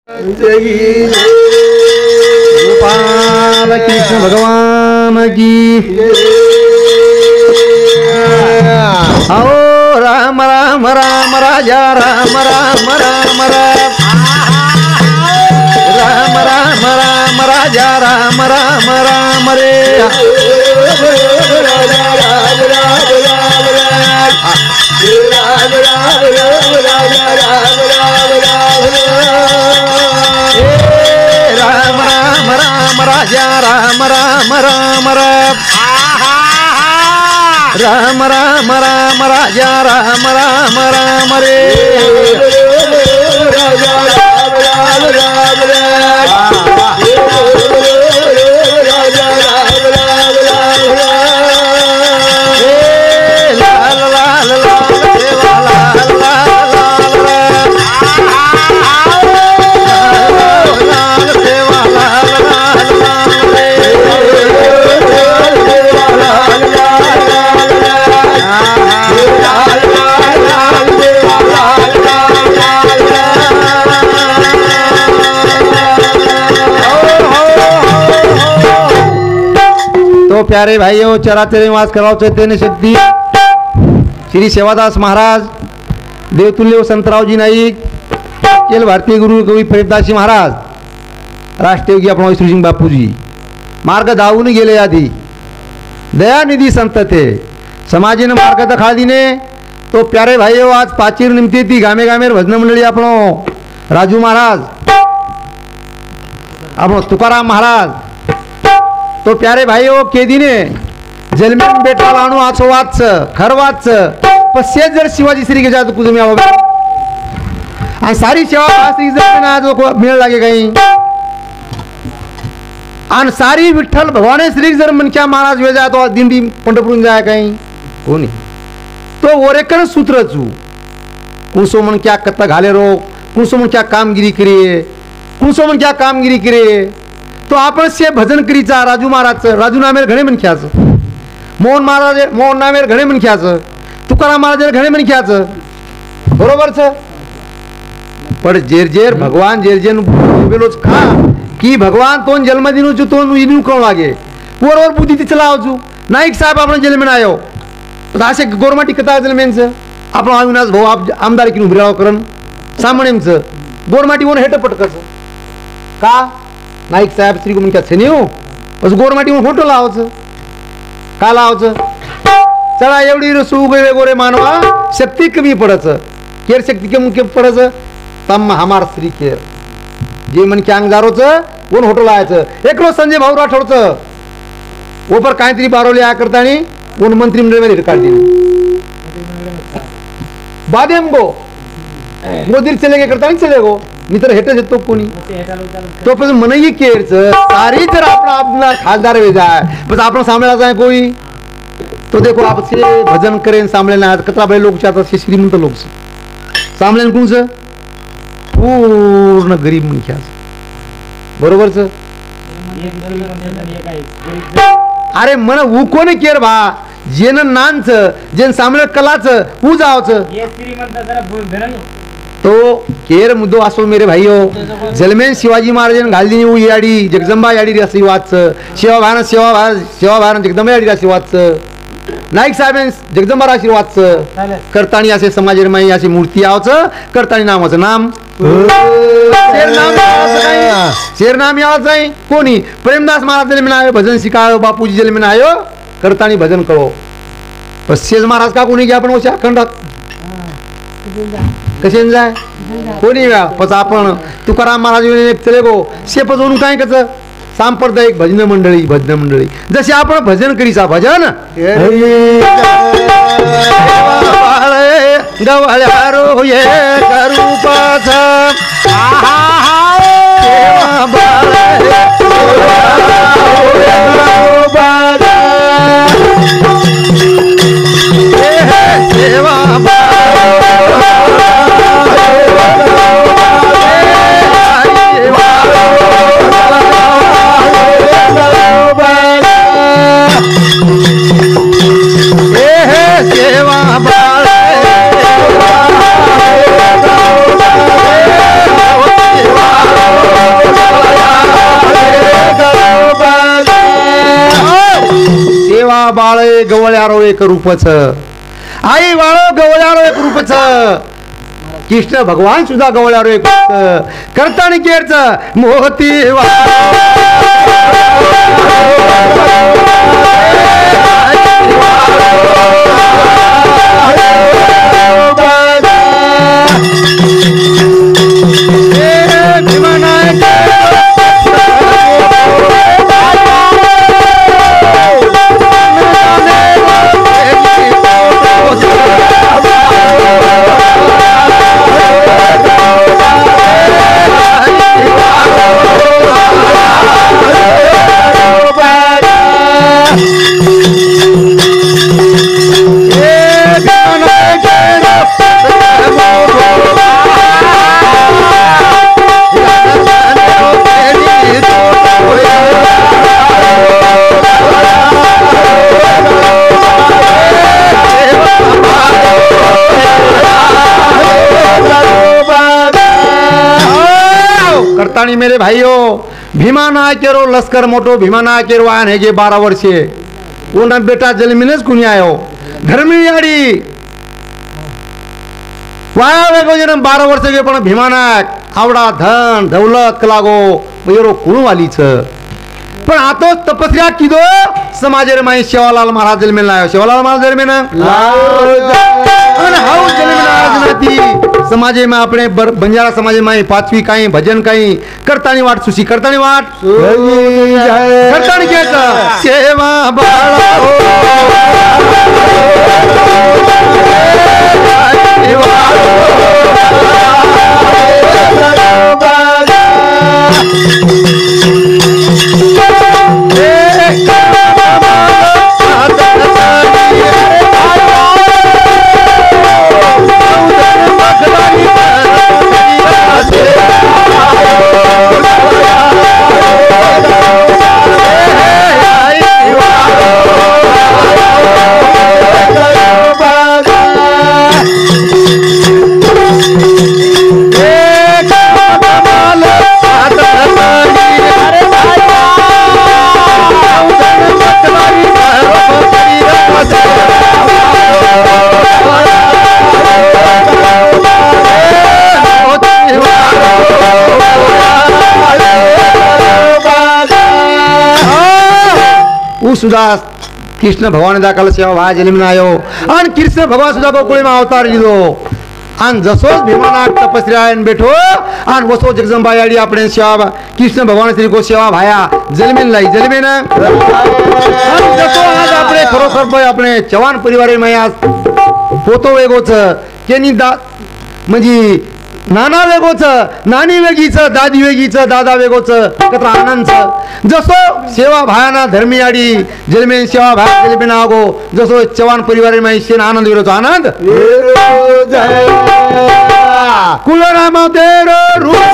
गोपाल कृष्ण भगवान की आओ राम राम राम राजा राम राम राम राम राम राम राम राजा राम राम राम रे राम राम राम राजा राम राम राम राम राम राम राम राजा राम राम राम रे राजा राम राम राम राजा राम राम राम लाल लाल लाल देवा लाल लाल लाल लाल देवा लाल लाल लाल तो प्यारे भाइयों चराचर निवास कराओ चैतन्य शक्ती श्री सेवादास महाराज देवतुल्य संतरावजी नाईक अखिल भारतीय गुरु कवी फरीदासजी महाराज राष्ट्रयोगी आपण विष्णुसिंग बापूजी मार्ग धावून गेले आधी दयानिधी संत थे समाजीने मार्ग दखादीने तो प्यारे भाइयों आज पाचीर निमती थी गामे गामे भजन मंडळी आपण राजू महाराज आपण तुकाराम महाराज तो प्यारे भाइयों केदीने जलमेन बेटा लाणू आचो वाच खर वाच पश्चेत जर शिवाजी श्री के जात कुजम्या बाबा आणि सारी सेवा श्री जर आज मिळ लागे काही आणि सारी विठ्ठल भगवान श्री जर मनक्या महाराज वे जातो दिंडी पंढरपूरून जाय काही कोणी तो ओरेकन सूत्र चू कुसो मन क्या कत्ता घाले रो कुसो मन क्या कामगिरी करे कुसो मन क्या कामगिरी करे तो आपण से भजन करीचा राजू महाराज राजू नामेर घणे मनख्याच मोहन महाराज मोहन नामेर घणे मनख्याच तुकाराम महाराज घणे मनख्याच बरोबर छ पण जेर जेर भगवान जेर जेर बोलोच खा की भगवान तोन जन्म दिनू जो तोन इनू कोण लागे बरोबर बुद्धी ती चलावजू नाईक साहेब आपण जन्म आयो तर असे गोरमाटी कथा जन्मेंच आपण अविनाश भाऊ आमदार की उभराव करण सामणेमच गोरमाटी वन हेट पटकच का नाईक साहेब श्री गुमन क्या छेने हो बस गोरमाटी वन फोटो लावच का लावच चला एवढी रसू गए गोरे मानवा शक्ती कमी पडच केर शक्ती कमी पडच तम हमार श्री केर जे मन के अंगजारोच वन होटो लावायचं एकलो संजय भाऊ राठोडच ऊपर काहीतरी बारोली आ करतानी वन मंत्रिमंडळ मध्ये काढ दिली बादेम गो मोदी चले गए करतानी चले गो मित्र हेट येतो कोणी तो पण मनई केरच सारी जर अपना खासदार वे जाए बस आपण सांभाळा जाए कोई तो देखो आपसे भजन करें सांभळे ना कतरा बड़े लोग चाहता से श्रीमंत लोग सांभळे कोण स पूर्ण गरीब मनख्याच बरोबर च अरे मन ऊ कोणी केर भा जेन नानच जेन सांभळे कलाच ऊ जावच तो केर मुद्दो असो मेरे भाइयों जलमेन शिवाजी महाराजन घालदिनी ऊ याडी जगदंबा याडी रसी वाच सेवा भान जगदंबा याडी रसी वाच नाईक साहेब जगदंबा राशी वाच करतानी असे समाजरमाई अशी मूर्ती आवच करतानी नामाचं नाम शेरनाम यावच नाही कोणी प्रेमदास महाराज जन्म आयो भजन शिकायो बापूजी जन्म आयो करतानी भजन करो पश्चेज महाराज का कोणी घ्या पण वशा अखंडात कसे जाय कोणी व्या पच आपण तुकाराम महाराज चले गो शेप जोडून काय कच सांप्रदायिक भजन मंडळी जसे आपण भजन करीचा भजन गवळ्या रो ये करूपाच बाळे गवळ्यारो एक रूपच, आई बाळो गवळ्यारो एक रूपच, कृष्ण भगवान सुद्धा गवळ्यारो एक रूपच, करताना केरच मोती करतानी मेरे भाइयों, भीमा ना केरो लश्कर मोटो, भीमा ना केरो आन है 12 वर्षे, उन्हें बेटा जन्मिनेच कुणी आयो धर्मियाडी वाया वेगो जन्म 12 वर्ष गे, पण भीमानाक आवडा धन दौलत लागो येरो कुणू वालीच, पण आतो तपस्या किदो समाजेर माई शेवालाल महाराज जन्मेल लायो, शेवालाल महाराज जन्मेन आणि हाऊ जन्मेन राजनाती समाजे में अपने बंजारा समाजे में 5वी काही भजन काही करतानी वाट सुशी करतानी वाट करतानी क्या सेवा बाळा सुधा कृष्ण भगवान दाखल सेवा भाया जन्म आयो आणि कृष्ण भगवान सुद्धा गोकुळी में अवतार लिधो आणि जसोच भीमानाक तपस्या बैठो आणि वसो जगदंबाई आडी આપણે सेवा कृष्ण भगवान श्री को सेवा भाया जन्मेन लाई जन्मेन जसो आज આપણે खरोखर भाई આપણે चव्हाण परिवार में आज पोतो वेगोच केनी दा म्हणजे नाना वेगोच नानी वेगीच दादी वेगीच दादा वेगोच एकत्र आनंद जसो सेवा भायाना धर्मी आडी जन्मेन सेवा भाया जन्मेन आगो जसो चव्हाण परिवार में शेन आनंद विरोच आनंद कुलराम तेरो रूप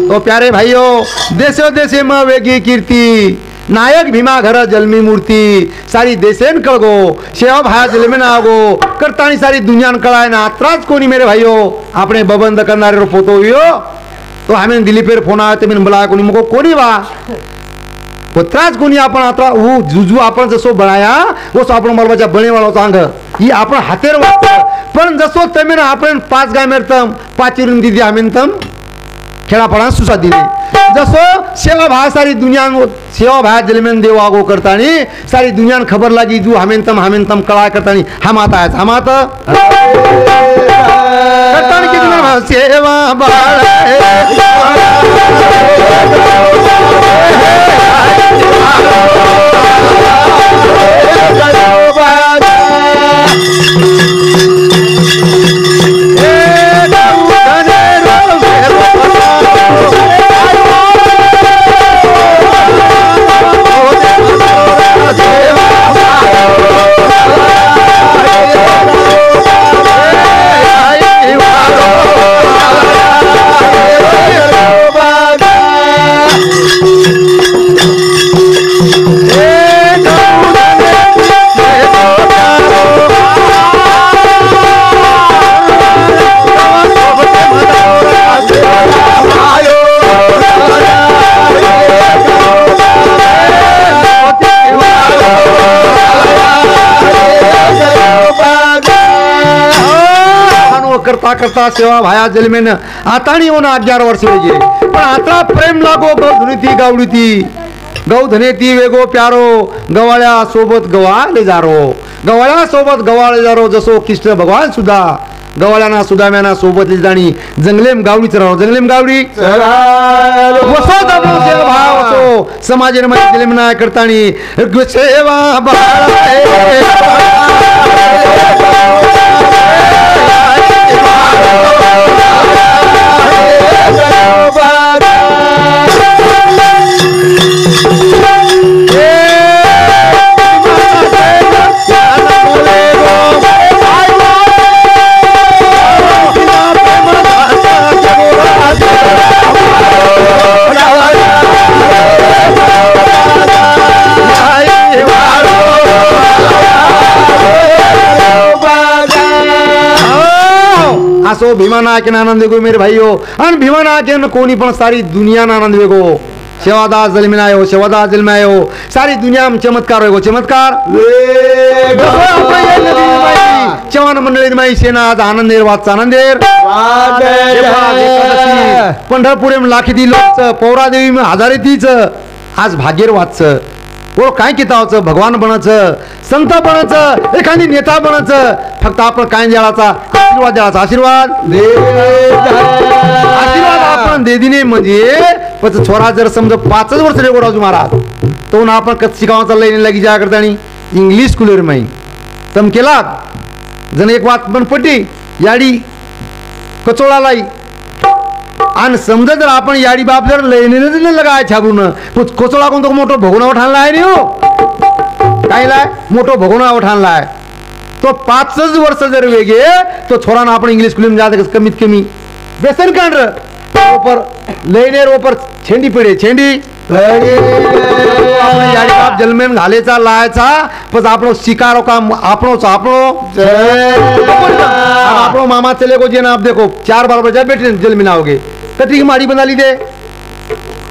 तो प्यारे भाइयों देशो देशे में वेगी कीर्ति नायक भीमा घर जलमी मूर्ती सारी देशेन कळगो सेवा भाया जलमे ना आगो करतानी सारी दुनियान कळाय ना आत्राच कोणी मेरे भाईयो આપણે બબંધ કરનારે રો પોતો યો તો આમે દિલીપેર ફોન આવે તે મને બોલાય કોની મકો કોની વા પત્રાજ કોની आपण आता वो जुजू आपण जसो बनाया वो आपण मरवाचा बनेवाळो सांग ही आपण हातेर वाच पण जसो तमेन आपण 5 गामेरतम 5 रुंदी आमेनतम खेळापडा सुसा दिली जसो सेवा भा सारी दुनिया सेवा भा जलमेन देव आगो करतानी सारी दुनिया खबर लागी जू हमेनतम कळा करतानी हम आता करतानी की दुनिया सेवा करता सेवा भाया जलमेन आतानी होना 11 वर्ष हो गए पण आता प्रेम लागो गौधनीती गावडीती गौधनेती वेगो प्यारो गवाळ्या सोबत गवाळे जारो जसो कृष्ण भगवान सुद्धा गवाळ्याना सुदाम्याना सोबत जाणी जंगलेम गावडीच राहो जंगलेम गावडी वसो दबो सेवा भाव वसो समाजेन मध्ये जलमेना करतानी सेवा असो भीमाना के आनंद वेगो मेरे भाईओ आणि भीमाना के कोणी पण सारी दुनिया आनंद वेगो सेवादास जलमायो सारी दुनिया में चमत्कार वेगो चमत्कार चव्हाण मंडळी माई सेना आज आनंदेर वाच आनंदेर पंढरपुरे लाखी दिलोच पौरादेवी में हजारे तीच आज भाग्येर वाच वो काय कितावचं भगवान बनायचं संत बनायचं एखादी नेता बनायचं फक्त आपण काय द्यायचा आशीर्वाद आपण देदिने म्हणजे पण छोरा जर समजा 5 वर्ष रेगो राजू महाराज तो ना आपण कत शिकावाचा लई लगी जा करता इंग्लिश स्कूलर माई तम केला जण एक वात पण पटी याडी कचोळा लाई आणि समजा जर आपण याडी बाप जर लईने लगाय छाबून कोचोळा कोणतो मोठो भगोना उठाणला आहे हो काय लाय मोठो भगोना उठाणला आहे तो 5 वर्ष जर वेगे तो छोराना आपण इंग्लिश स्कूल में जाते कमीत कमी बेसन कांड ऊपर लईनेर ऊपर छेंडी पडे छेंडी याडी बाप जलमेन घालेचा लायचा पण आपण शिकारो का आपनो मामा चले को जे ना आप देखो 4 बार बजा बैठे जलमेन आओगे कती की माड़ी बना ली दे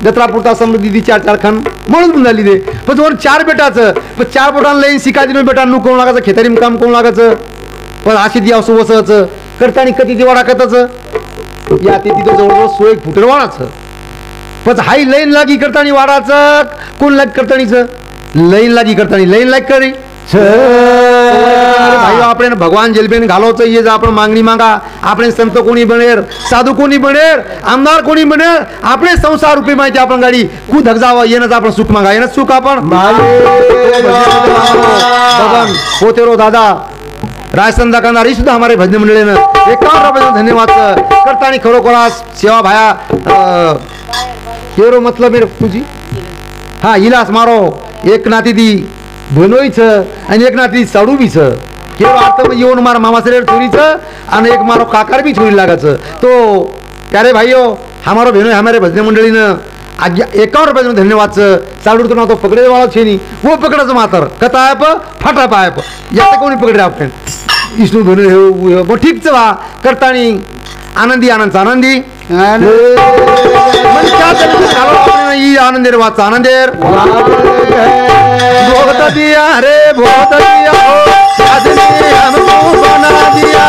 जत्रापुरता समृद्धी 4 खन म्हणून बना ली दे पण वर 4 बेटाचं पण 4 बोटान लईन शिका दिनो बेटा नु कोण लागायचं खेतारीम काम कोण लागायचं पण अशी दी असो वसच करतानी कती ती वाडा करताच या ते तिथं जवळ 100 फुटर वाडाचं पण हाई लाईन लागी करतानी वाडाचं कोण लाग करतानीच लाईन लागी करतानी लाईन लाग करी भाई आपण भगवान जलबेन घालोच ये आपण मागणी मागा आपण संत कोणी बनेर साधू कोणी बनेर आमदार कोणी बनेर आपले संसार रूपी माहिती आपण गाडी खूप धग जावा येणच आपण सुख मागा येणच सुख आपण भगवान होते रो दादा राजसंदा करणारी सुद्धा हमारे भजन मंडळी ने 51 रुपये धन्यवाद करतानी खरोखरास सेवा भाया केरो मतलब मेरे तुझी हा इलास मारो एक नाती दी बनोईच आणि एक नाती साडू बीच केवळ अर्थ येऊन मार मामासरे चोरीच आणि एक मारो काकार भी चोरी लागाच तो प्यारे भाइयों हमारो बहनों हमारे भजन मंडली ने 51 रुपये धन्यवादचं चालू तो तो पकडे वाला छेनी वो पकडायचं मातर कथा आहे फाटा पाय याचा कोणी पकडे आपण विष्णू धनु मग ठीकच वा करतानी आनंदी आनंदी आनंदेर वाचा आनंदेर बहुत दिया रे बहुत दिया हमको बना दिया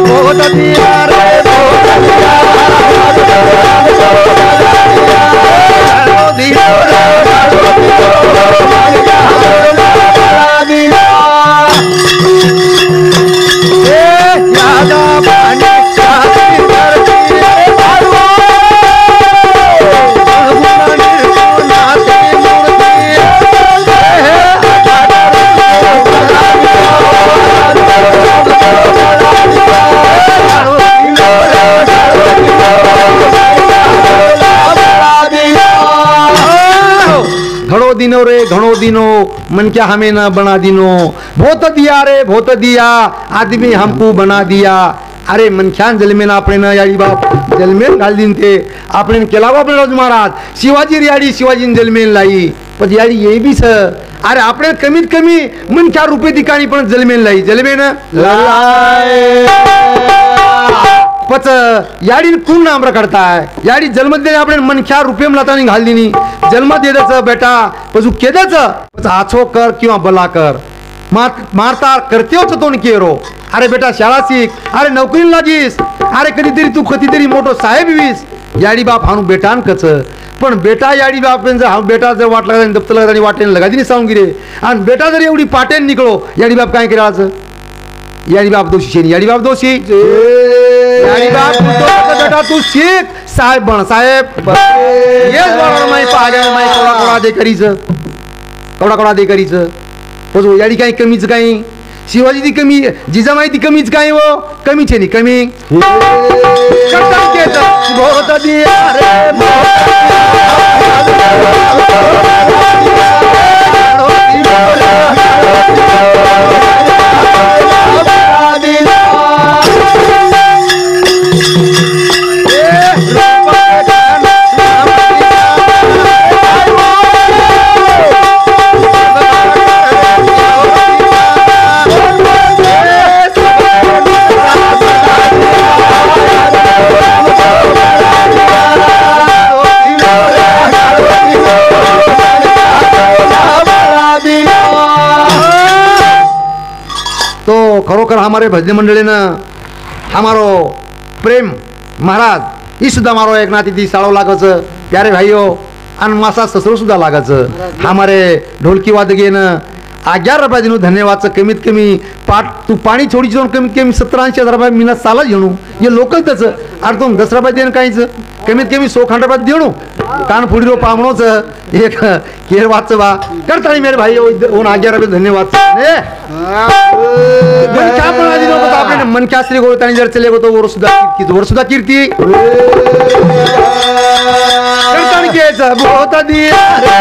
बहुत दिया रे दिनो रे घणो दिनो मन क्या हमें न बना दिनो बहुत दिया रे बहुत दिया आदमी हमको बना दिया अरे मनख्यान जलमेन आपण याडी बाप जलमेन घाल दिन ते आपण केला बाप रोज महाराज शिवाजी याडी शिवाजी जलमेन लाई पण याडी ये बी स अरे आपण कमीत कमी मनख्या रुपये ठिकाणी पण जलमेन लाई जलमेन पच याडी कोण नामरा करताय याडी जन्म दे आपण मनख्या रुपये लातानी घाल दिनी जन्म देदाच बेटा पजू केदाच आछो कर किंवा बला कर मारता करतेच तो केरो अरे बेटा शाळा शिक अरे नोकरी लागीस अरे कधीतरी तू कधीतरी मोठो साहेब वीस याडी बाप हानू बेटान कच पण बेटा याडी बाप हा बेटा जर वाट लागला दप्तर लागला वाटेन लगादी सांगून गिरे आणि बेटा जर एवढी पाटेन निकलो याडी बाप काय करायचं याडी बाप दोषी शेनी याडी बाप दोषी याडी बाप बेटा तू शिक साहेब बन साहेब येस बरोबर माई पागल माई कोडा दे करीच कोडा दे करीच पजो याडी काही कमीच काही शिवाजी ती कमी जिजामाई ती कमीच काही वो कमी छे नी कमी करता केत बहुत दिया रे खरोखर हमारे भजन मंडली ने हमारो प्रेम महाराज ई सुद्धा मारो एक नाती ती साळो लागच प्यारे भाइयों अन मासा ससरो सुद्धा लागच हमारे ढोलकी वादके ने 11 रुपये दिनो धन्यवाद कमीत कमी तू पाणी छोडी जाऊन कमीत कमी 70-80 रुपये मीना साला घेणू ये लोकल त्याच अरे तुम 10 रुपये देणं काहीच कमीत कमी 100 रुपये देणू कान फुडीरो पामणोच एक केर वाच बा करतानी मेरे भाई ओन 11 रुपये धन्यवाद ने क्या बना दिनो को आपने मन क्या श्री को तानी जर चले को तो वर सुद्धा कीर्ती करतानी के बहुत दिया रे